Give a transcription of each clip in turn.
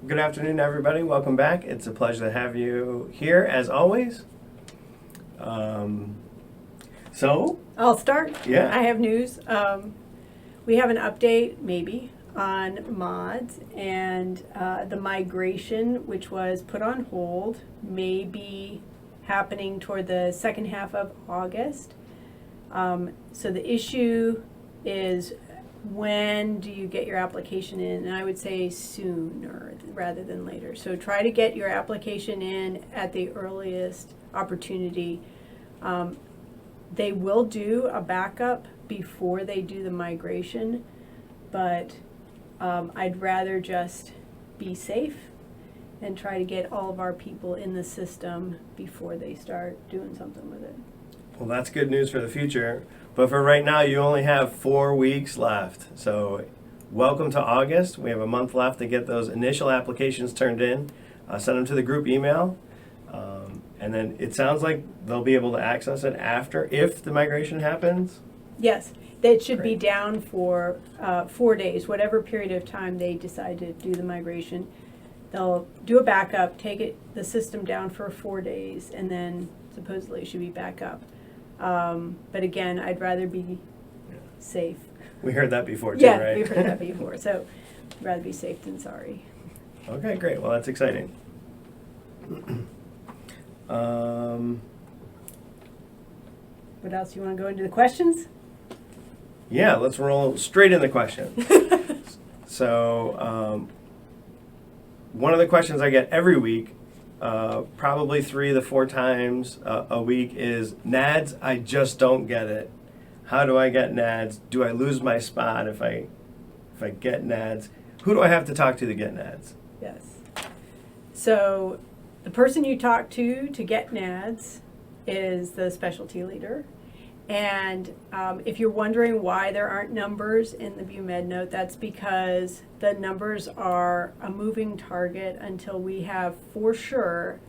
Good afternoon, everybody. Welcome back. It's a pleasure to have you here, as always. So, I'll start. Yeah. I have news. We have an update, maybe, on MODS, and the migration, which was put on hold, may be happening toward the second half of August. So the issue is, when do you get your application in? And I would say sooner rather than later. So try to get your application in at the earliest opportunity. They will do a backup before they do the migration, but I'd rather just be safe and try to get all of our people in the system before they start doing something with it. well, that's good news for the future. But for right now, you only have 4 weeks left. So, welcome to August. We have a month left to get those initial applications turned in. Send them to the group email. And then it sounds like they'll be able to access it after, if the migration happens. Yes, it should be Great. down for 4 days, whatever period of time they decide to do the migration. They'll do a backup, take the system down for 4 days, and then supposedly it should be back up. But again, I'd rather be safe. We heard that before, too, Yeah, right? we've heard that before, so I'd rather be safe than sorry. Okay, great. Well, that's exciting. What else, you want to go into the questions? Yeah, let's roll straight in the question. So, one of the questions I get every week, probably 3 to 4 times a week, is NADDS. I just don't get it. How do I get NADDS? Do I lose my spot if I get NADDS? Who do I have to talk to get NADDS? Yes. So the person you talk to get NADDS is the specialty leader. And if you're wondering why there aren't numbers in the BUMed note, that's because the numbers are a moving target until we have for sure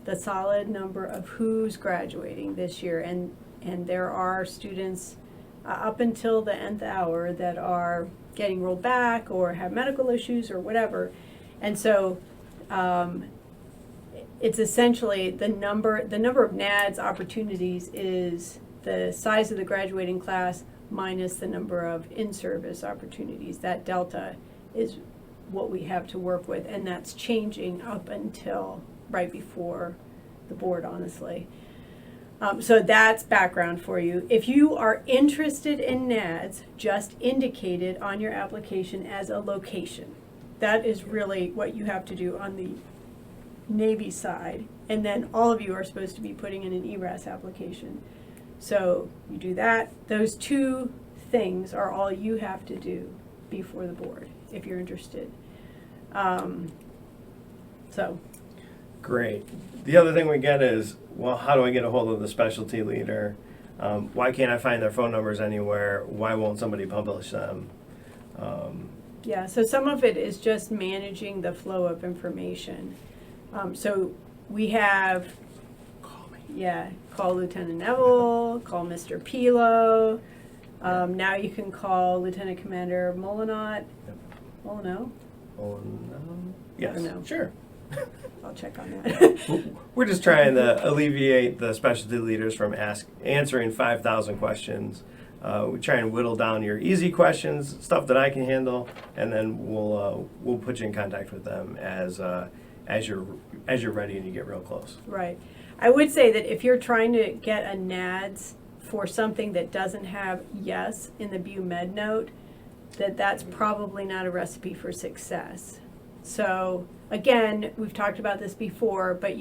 the solid number of who's graduating this year. And there are students up until the nth hour that are getting rolled back or have medical issues or whatever. And so it's essentially the number of NADDS opportunities is the size of the graduating class minus the number of in-service opportunities. That delta is what we have to work with, and that's changing up until right before the board, honestly. So that's background for you. If you are interested in NADDS, just indicate it on your application as a location. That is really what you have to do on the Navy side. And then all of you are supposed to be putting in an ERAS application. So you do that. Those 2 things are all you have to do before the board if you're interested. So. Great. The other thing we get is, well, how do I get a hold of the specialty leader? Why can't I find their phone numbers anywhere? Why won't somebody publish them? Yeah, so some of it is just managing the flow of information. So we have, Call me. yeah, call Lieutenant Neville, call Mr. Pilo. Now you can call Lieutenant Commander Molinot. Molino? Oh, no. Yes, Or no? sure. I'll check on that. We're just trying to alleviate the specialty leaders from answering 5,000 questions. We try and whittle down your easy questions, stuff that I can handle, and then we'll put you in contact with them as you're ready and you get real close. Right. I would say that if you're trying to get a NADDS for something that doesn't have yes in the BUMed note, that's probably not a recipe for success. So again, we've talked about this before, but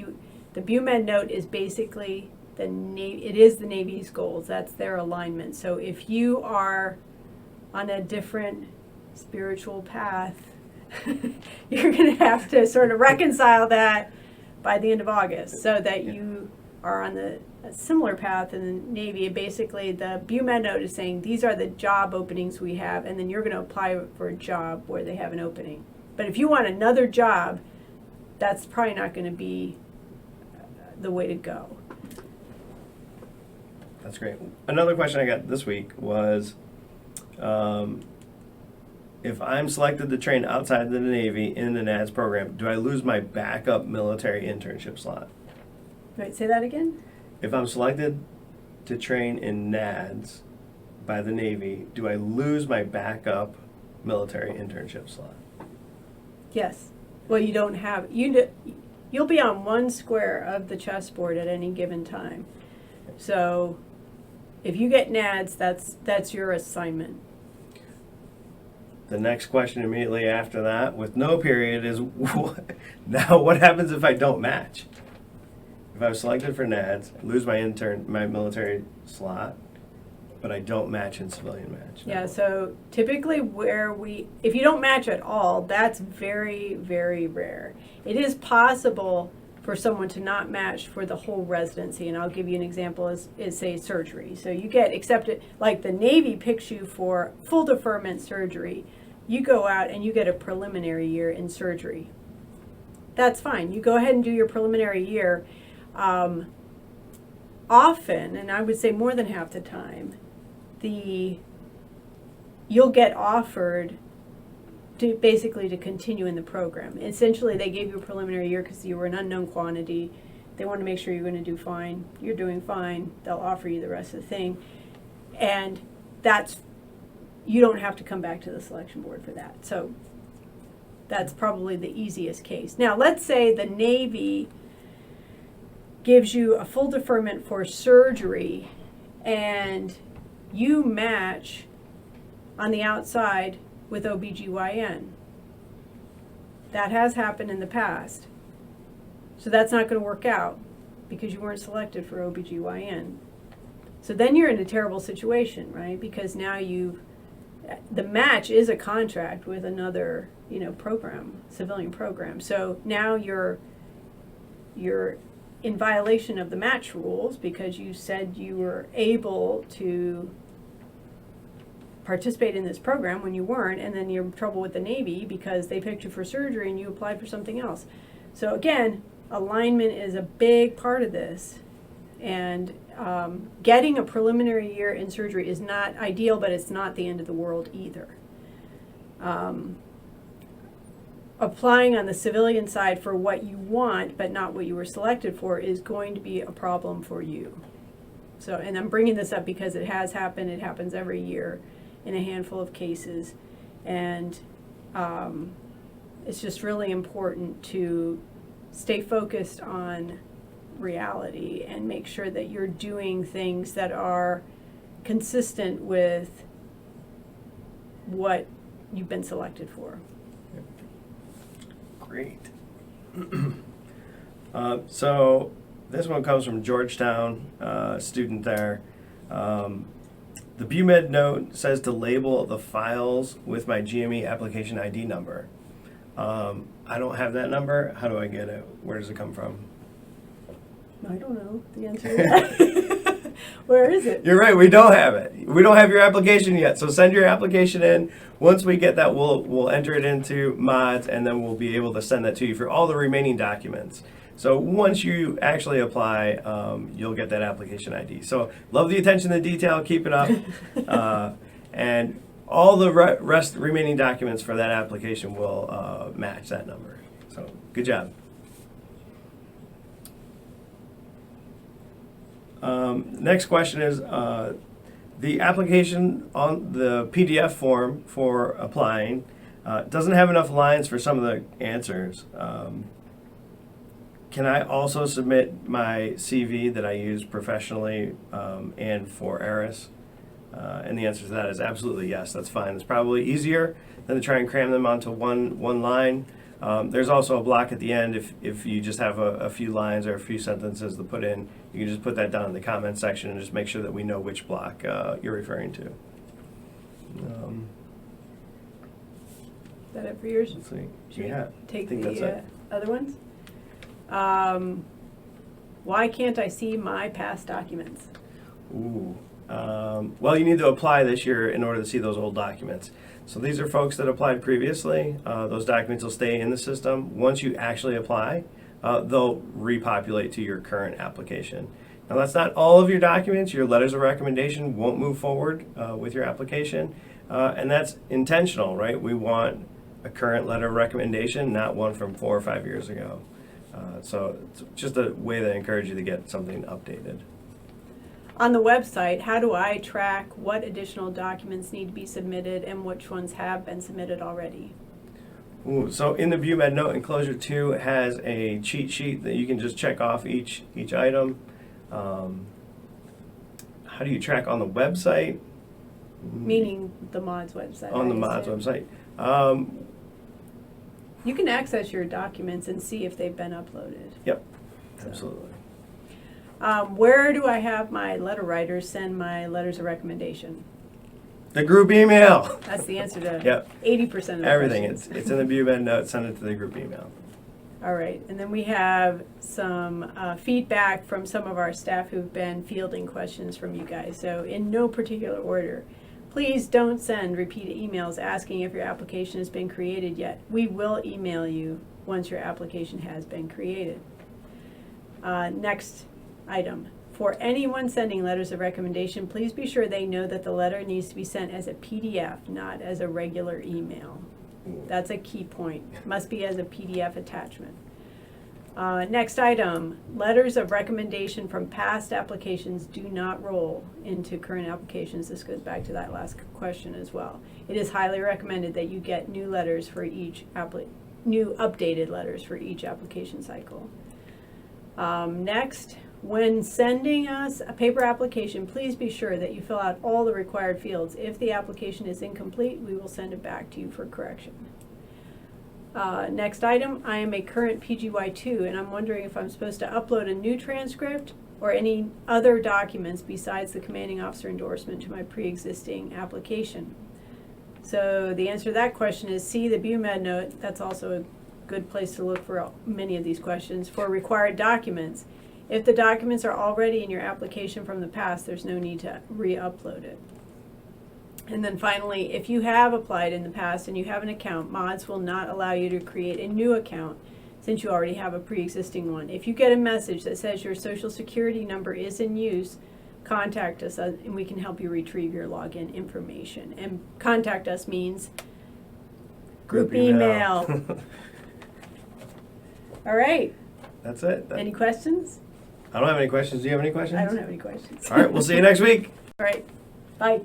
the BUMed note is basically it is the Navy's goals. That's their alignment. So if you are on a different spiritual path, you're going to have to sort of reconcile that by the end of August so that you are on a similar path in the Navy. Basically, the BUMed note is saying these are the job openings we have, and then you're going to apply for a job where they have an opening. But if you want another job, that's probably not going to be the way to go. That's great. Another question I got this week was, if I'm selected to train outside the Navy in the NADDS program, do I lose my backup military internship slot? Right, say that again? If I'm selected to train in NADDS by the Navy, do I lose my backup military internship slot? Yes. Well, you don't have, you'll be on one square of the chessboard at any given time. So if you get NADDS, that's your assignment. The next question immediately after that, with no period, is now what happens if I don't match? If I was selected for NADDS, I lose my military slot, but I don't match in civilian match. Yeah, so typically if you don't match at all, that's very, very rare. It is possible for someone to not match for the whole residency, and I'll give you an example is say surgery. So you get accepted, like the Navy picks you for full deferment surgery. You go out and you get a preliminary year in surgery. That's fine. You go ahead and do your preliminary year. Often, and I would say more than half the time, you'll get offered to basically to continue in the program. Essentially, they gave you a preliminary year because you were an unknown quantity. They want to make sure you're going to do fine. You're doing fine. They'll offer you the rest of the thing. And you don't have to come back to the selection board for that. So that's probably the easiest case. Now, let's say the Navy gives you a full deferment for surgery and you match on the outside with OBGYN. That has happened in the past. So that's not going to work out because you weren't selected for OBGYN. So then you're in a terrible situation, right? Because now the match is a contract with another, program, civilian program. So now you're in violation of the match rules because you said you were able to participate in this program when you weren't, and then you're in trouble with the Navy because they picked you for surgery and you applied for something else. So again, alignment is a big part of this, and getting a preliminary year in surgery is not ideal, but it's not the end of the world either. Applying on the civilian side for what you want but not what you were selected for is going to be a problem for you. So, and I'm bringing this up because it has happened. It happens every year in a handful of cases, and it's just really important to stay focused on reality and make sure that you're doing things that are consistent with what you've been selected for. Great. So this one comes from Georgetown, student there. The BUMED note says to label the files with my GME application ID number. I don't have that number. How do I get it? Where does it come from? I don't know the answer to that. Where is it? You're right, we don't have it. We don't have your application yet, so send your application in. Once we get that, we'll enter it into MODS, and then we'll be able to send that to you for all the remaining documents. So once you actually apply, you'll get that application ID. So love the attention to detail, keep it up. And all the remaining documents for that application will match that number. So good job. Next question is, the application on the PDF form for applying doesn't have enough lines for some of the answers. Can I also submit my CV that I use professionally and for ERIS? And the answer to that is absolutely yes, that's fine. It's probably easier than to try and cram them onto one line. There's also a block at the end if you just have a few lines or a few sentences to put in. You can just put that down in the comment section and just make sure that we know which block you're referring to. Is that it for yours? Let's see. Should Yeah, we take I think that's the it. other ones? Why can't I see my past documents? Ooh. Well, you need to apply this year in order to see those old documents. So these are folks that applied previously. Those documents will stay in the system. Once you actually apply, they'll repopulate to your current application. Now that's not all of your documents. Your letters of recommendation won't move forward with your application. And that's intentional, right? We want a current letter of recommendation, not one from 4 or 5 years ago. So it's just a way that I encourage you to get something updated. On the website, how do I track what additional documents need to be submitted and which ones have been submitted already? Ooh, so in the BuMed note, Enclosure 2 has a cheat sheet that you can just check off each item. How do you track on the website? Meaning the MODS website. On the I MODS assume. website. You can access your documents and see if they've been uploaded. Yep, So. absolutely. Where do I have my letter writers send my letters of recommendation? The group email. That's the answer to Yep. 80% of the Everything. questions. It's in the BuMed note. Send it to the group email. All right, and then we have some feedback from some of our staff who've been fielding questions from you guys. So in no particular order, please don't send repeat emails asking if your application has been created yet. We will email you once your application has been created. Next item. For anyone sending letters of recommendation, please be sure they know that the letter needs to be sent as a PDF, not as a regular email. That's a key point. Must be as a PDF attachment. Next item, letters of recommendation from past applications do not roll into current applications. This goes back to that last question as well. It is highly recommended that you get new letters for each new updated letters for each application cycle. Next, when sending us a paper application, please be sure that you fill out all the required fields. If the application is incomplete, we will send it back to you for correction. Next item, I am a current PGY2 and I'm wondering if I'm supposed to upload a new transcript or any other documents besides the commanding officer endorsement to my pre-existing application. So the answer to that question is see the BuMed note. That's also a good place to look for many of these questions for required documents. If the documents are already in your application from the past, there's no need to re-upload it. And then finally, if you have applied in the past and you have an account, MODS will not allow you to create a new account since you already have a pre-existing one. If you get a message that says your social security number is in use, contact us and we can help you retrieve your login information. And contact us means group email. All right. That's it. Any questions? I don't have any questions. Do you have any questions? I don't have any questions. All right, we'll see you next week. All right. Bye.